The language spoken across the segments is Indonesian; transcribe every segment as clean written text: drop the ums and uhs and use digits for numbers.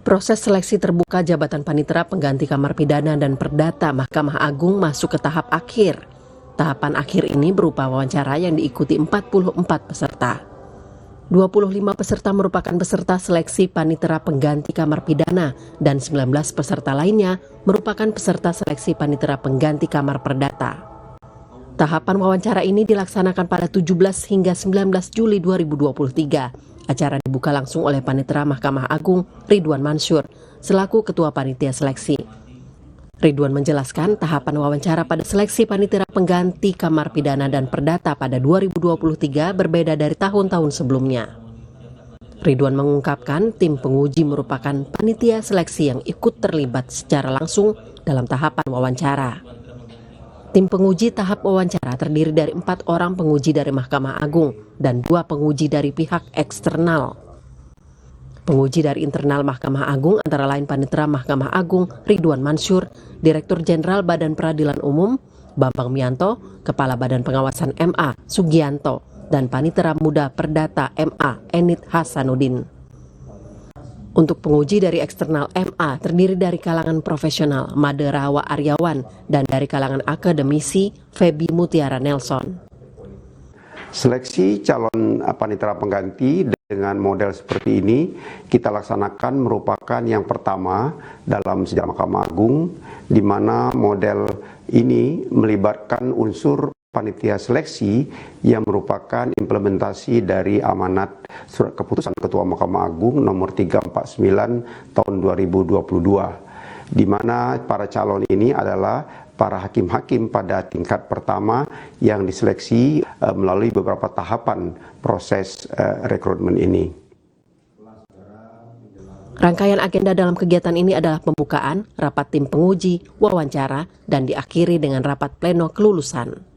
Proses seleksi terbuka jabatan panitera pengganti Kamar Pidana dan Perdata Mahkamah Agung masuk ke tahap akhir. Tahapan akhir ini berupa wawancara yang diikuti 44 peserta. 25 peserta merupakan peserta seleksi panitera pengganti Kamar Pidana dan 19 peserta lainnya merupakan peserta seleksi panitera pengganti Kamar Perdata. Tahapan wawancara ini dilaksanakan pada 17 hingga 19 Juli 2023. Acara dibuka langsung oleh Panitera Mahkamah Agung Ridwan Mansur selaku Ketua Panitia Seleksi. Ridwan menjelaskan tahapan wawancara pada seleksi panitera pengganti Kamar Pidana dan Perdata pada 2023 berbeda dari tahun-tahun sebelumnya. Ridwan mengungkapkan tim penguji merupakan panitia seleksi yang ikut terlibat secara langsung dalam tahapan wawancara. Tim penguji tahap wawancara terdiri dari 4 orang penguji dari Mahkamah Agung dan 2 penguji dari pihak eksternal. Penguji dari internal Mahkamah Agung antara lain Panitera Mahkamah Agung Ridwan Mansur, Direktur Jenderal Badan Peradilan Umum Bambang Mianto, Kepala Badan Pengawasan MA Sugianto, dan Panitera Muda Perdata MA Enid Hasanuddin. Untuk penguji dari eksternal MA terdiri dari kalangan profesional Made Rawa Aryawan dan dari kalangan akademisi Feby Mutiara Nelson. Seleksi calon panitera pengganti dengan model seperti ini kita laksanakan merupakan yang pertama dalam sejarah Mahkamah Agung, di mana model ini melibatkan unsur panitia seleksi yang merupakan implementasi dari amanat surat keputusan Ketua Mahkamah Agung nomor 349 tahun 2022, di mana para calon ini adalah para hakim-hakim pada tingkat pertama yang diseleksi melalui beberapa tahapan proses rekrutmen ini. Rangkaian agenda dalam kegiatan ini adalah pembukaan, rapat tim penguji, wawancara, dan diakhiri dengan rapat pleno kelulusan.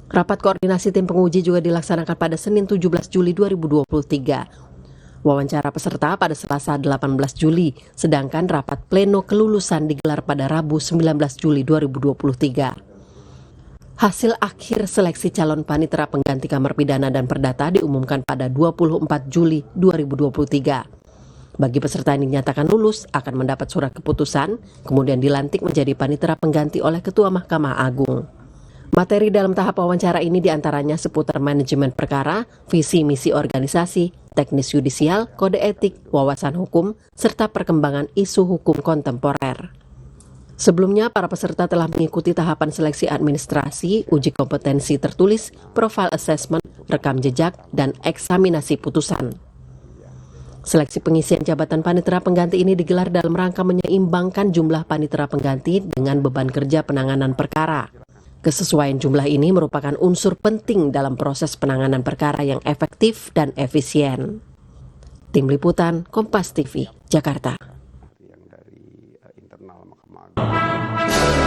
Rapat koordinasi tim penguji juga dilaksanakan pada Senin 17 Juli 2023. Wawancara peserta pada Selasa 18 Juli, sedangkan rapat pleno kelulusan digelar pada Rabu 19 Juli 2023. Hasil akhir seleksi calon panitera pengganti Kamar Pidana dan Perdata diumumkan pada 24 Juli 2023. Bagi peserta yang dinyatakan lulus akan mendapat surat keputusan, kemudian dilantik menjadi panitera pengganti oleh Ketua Mahkamah Agung. Materi dalam tahap wawancara ini diantaranya seputar manajemen perkara, visi misi organisasi, teknis yudisial, kode etik, wawasan hukum, serta perkembangan isu hukum kontemporer. Sebelumnya, para peserta telah mengikuti tahapan seleksi administrasi, uji kompetensi tertulis, profile assessment, rekam jejak, dan eksaminasi putusan. Seleksi pengisian jabatan panitera pengganti ini digelar dalam rangka menyeimbangkan jumlah panitera pengganti dengan beban kerja penanganan perkara. Kesesuaian jumlah ini merupakan unsur penting dalam proses penanganan perkara yang efektif dan efisien. Tim Liputan Kompas TV, Jakarta. Yang dari internal Mahkamah Agung.